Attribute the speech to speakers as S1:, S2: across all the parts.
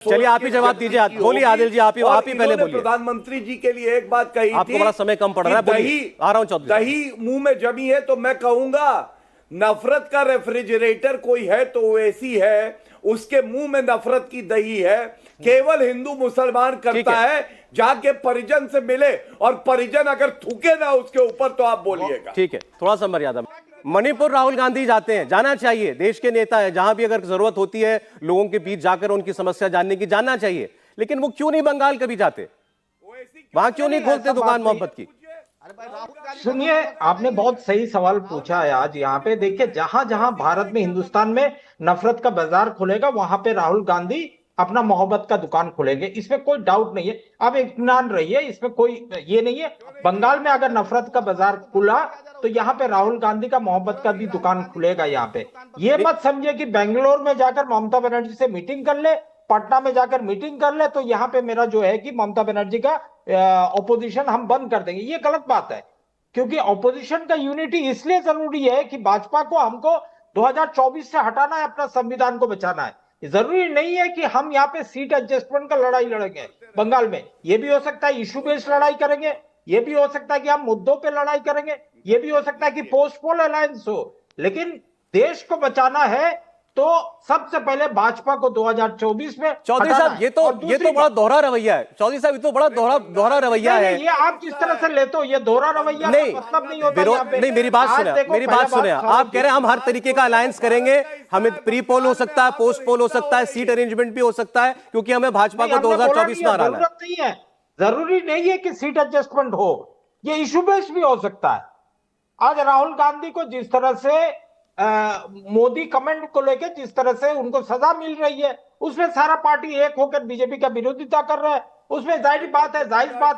S1: चलिए आप ही जवाब दीजिए, बोलिए आदिल जी, आप ही पहले बोलिए।
S2: प्रधानमंत्री जी के लिए एक बात कही
S1: आपको
S2: थी,
S1: बड़ा समय कम पड़ रहा है, बोलिए। आ रहा हूं चौधरी।
S2: दही मुंह में जमी है तो मैं कहूंगा नफरत का रेफ्रिजरेटर कोई है तो वो ऐसी है, उसके मुंह में नफरत की दही है। केवल हिंदू मुसलमान करता है, जाके परिजन से मिले और परिजन अगर थूके ना उसके ऊपर तो आप बोलिएगा।
S1: ठीक है, थोड़ा सा मर्यादा। मणिपुर राहुल गांधी जाते हैं, जाना चाहिए, देश के नेता है, जहां भी अगर जरूरत होती है लोगों के बीच जाकर उनकी समस्या जानने की, जानना चाहिए। लेकिन वो क्यों नहीं बंगाल कभी जाते, वहां क्यों नहीं खोलते दुकान मोहब्बत की?
S3: सुनिए, आपने बहुत सही सवाल पूछा है आज यहाँ पे। देखिए, जहां जहां भारत में, हिंदुस्तान में नफरत का बाजार खुलेगा, वहां पे राहुल गांधी अपना मोहब्बत का दुकान खोलेंगे, इसमें कोई डाउट नहीं है। आप इत्मीनान रहिए, इसमें कोई ये नहीं है। बंगाल में अगर नफरत का बाजार खुला तो यहाँ पे राहुल गांधी का मोहब्बत का भी दुकान खुलेगा। यहाँ पे ये मत समझिए कि बेंगलोर में जाकर ममता बनर्जी से मीटिंग कर ले, पटना में जाकर मीटिंग कर ले तो यहाँ पे मेरा जो है कि ममता बनर्जी का ऑपोजिशन हम बंद कर देंगे। ये गलत बात है, क्योंकि ऑपोजिशन का यूनिटी इसलिए जरूरी है कि भाजपा को हमको 2024 से हटाना है, अपना संविधान को बचाना है। जरूरी नहीं है कि हम यहाँ पे सीट एडजस्टमेंट का लड़ाई लड़ेंगे बंगाल में। ये भी हो सकता है इशू बेस्ड लड़ाई करेंगे, ये भी हो सकता है कि हम मुद्दों पे लड़ाई करेंगे, ये भी हो सकता है कि पोस्ट पोल अलायंस हो। लेकिन देश को बचाना है तो सबसे पहले भाजपा को 2024 में
S1: चौधरी साहब, ये तो बड़ा दोहरा रवैया है। चौधरी साहब, ये तो बड़ा दोहरा रवैया है।
S3: ये आप जिस तरह से लेते हो, ये दोहरा रवैया
S1: नहीं,
S3: मतलब नहीं होता।
S1: नहीं, मेरी बात सुने। आप कह रहे हैं हम हर तरीके का अलायंस करेंगे, हमें प्री पोल हो सकता है, पोस्ट पोल हो सकता है, सीट अरेंजमेंट भी हो सकता है, क्योंकि हमें भाजपा को 2024 में हराना है।
S3: जरूरी नहीं है कि सीट एडजस्टमेंट हो, ये इशू बेस्ड भी हो सकता है। आज राहुल गांधी को जिस तरह से मोदी कमेंट को लेकर जिस तरह से उनको सजा मिल रही है, उसमें सारा पार्टी एक होकर बीजेपी का विरोधिता कर रहा है, उसमें जाहिर बात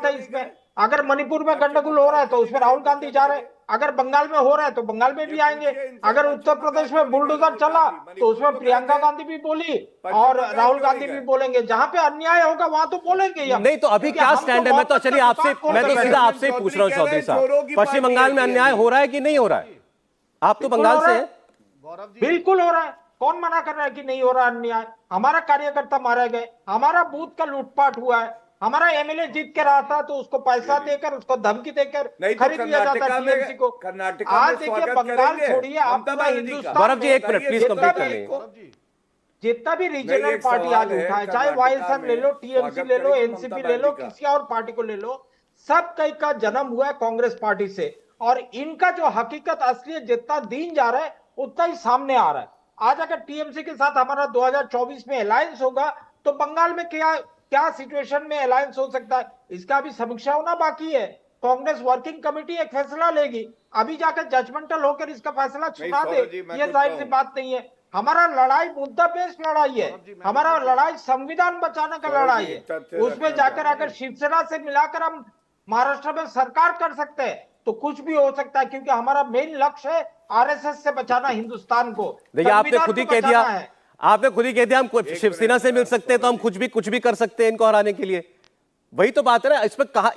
S3: है। इसमें अगर मणिपुर में गंडगोल हो रहा है तो उसमें राहुल गांधी जा रहे हैं, अगर बंगाल में हो रहा है तो बंगाल में भी आएंगे, अगर उत्तर प्रदेश में बुलडोजर चला तो उसमें प्रियंका गांधी भी बोली और राहुल गांधी भी बोलेंगे। जहां पे अन्याय होगा वहां तो बोलेंगे।
S1: नहीं तो अभी क्या स्टैंड है? मैं तो चलिए सीधा आपसे पूछ रहा हूँ चौधरी साहब, पश्चिम बंगाल में अन्याय हो रहा है कि नहीं हो रहा है? आप तो बंगाल से हैं।
S3: बिल्कुल हो रहा है, कौन मना कर रहा है कि नहीं हो रहा अन्याय? हमारा कार्यकर्ता मारे गए, हमारा बूथ का लूटपाट हुआ है, हमारा एमएलए जीत के रहा था तो उसको पैसा देकर, उसको धमकी देकर खरीद लिया जाता है टीएमसी को। आज देखिए, बंगाल छोड़िए, आप पूरा हिंदुस्तान,
S1: गौरव जी एक मिनट प्लीज कंप्लीट कर लें।
S3: जितना भी रीजनल पार्टी आज उठा है, चाहे वाईएसएम ले लो, टीएमसी ले लो, एनसीपी ले लो, किसी और पार्टी को ले लो, सब कई का जन्म हुआ है कांग्रेस पार्टी से। और इनका जो हकीकत असलियत जितना दिन जा रहा है उतना ही सामने आ रहा है। आज अगर टीएमसी के साथ हमारा 2024 में अलायंस होगा तो बंगाल में क्या सिचुएशन में अलायंस हो सकता है, इसका भी समीक्षा होना बाकी है। कांग्रेस वर्किंग कमेटी एक फैसला लेगी, अभी जाकर जजमेंटल होकर इसका फैसला सुना दे, ये जाहिर सी बात नहीं है। हमारा लड़ाई मुद्दा बेस्ड लड़ाई है, हमारा लड़ाई संविधान बचाने का लड़ाई है। उसमें जाकर अगर शिवसेना से मिलाकर हम महाराष्ट्र में सरकार कर सकते हैं तो कुछ भी हो सकता है, क्योंकि हमारा मेन लक्ष्य है आरएसएस से बचाना हिंदुस्तान को।
S1: देखिए, आपने खुद ही कह दिया हम शिवसेना से मिल सकते हैं तो हम कुछ भी कर सकते हैं इनको हराने के लिए। वही तो बात है ना।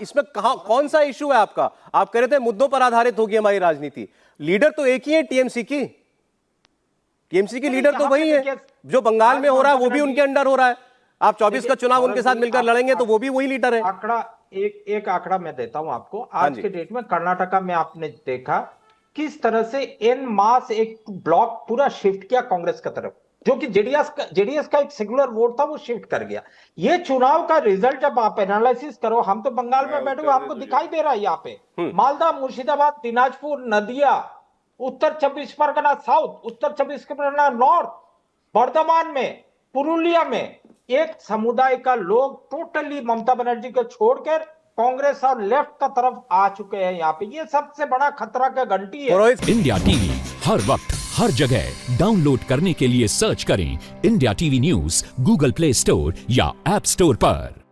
S1: इसमें कौन सा इशू है आपका? आप कह रहे थे मुद्दों पर आधारित होगी हमारी राजनीति। लीडर तो एक ही है टीएमसी की लीडर तो वही है। जो बंगाल में हो रहा है वो भी उनके अंडर हो रहा है। आप 24 का चुनाव उनके साथ मिलकर लड़ेंगे तो वो भी वही लीडर है।
S3: एक आंकड़ा मैं देता हूं आपको। आज के डेट में कर्नाटका में आपने देखा किस तरह से एन मास एक ब्लॉक पूरा शिफ्ट किया कांग्रेस की तरफ, जो कि जेडीएस का एक सेक्युलर वोट था वो शिफ्ट कर गया। ये चुनाव का रिजल्ट जब आप एनालिसिस करो, हम तो बंगाल में बैठे हुए, हमको दिखाई दे रहा है यहाँ पे मालदा, मुर्शिदाबाद, दिनाजपुर, नदिया, उत्तर 24 परगना साउथ, उत्तर 24 परगना नॉर्थ, बर्धमान में, पुरुलिया में एक समुदाय का लोग टोटली ममता बनर्जी को छोड़कर कांग्रेस और लेफ्ट का तरफ आ चुके हैं। यहाँ पे ये सबसे बड़ा खतरा का घंटी है।
S4: इंडिया टीवी हर वक्त हर जगह डाउनलोड करने के लिए सर्च करें India TV news Google play store या ऐप स्टोर पर।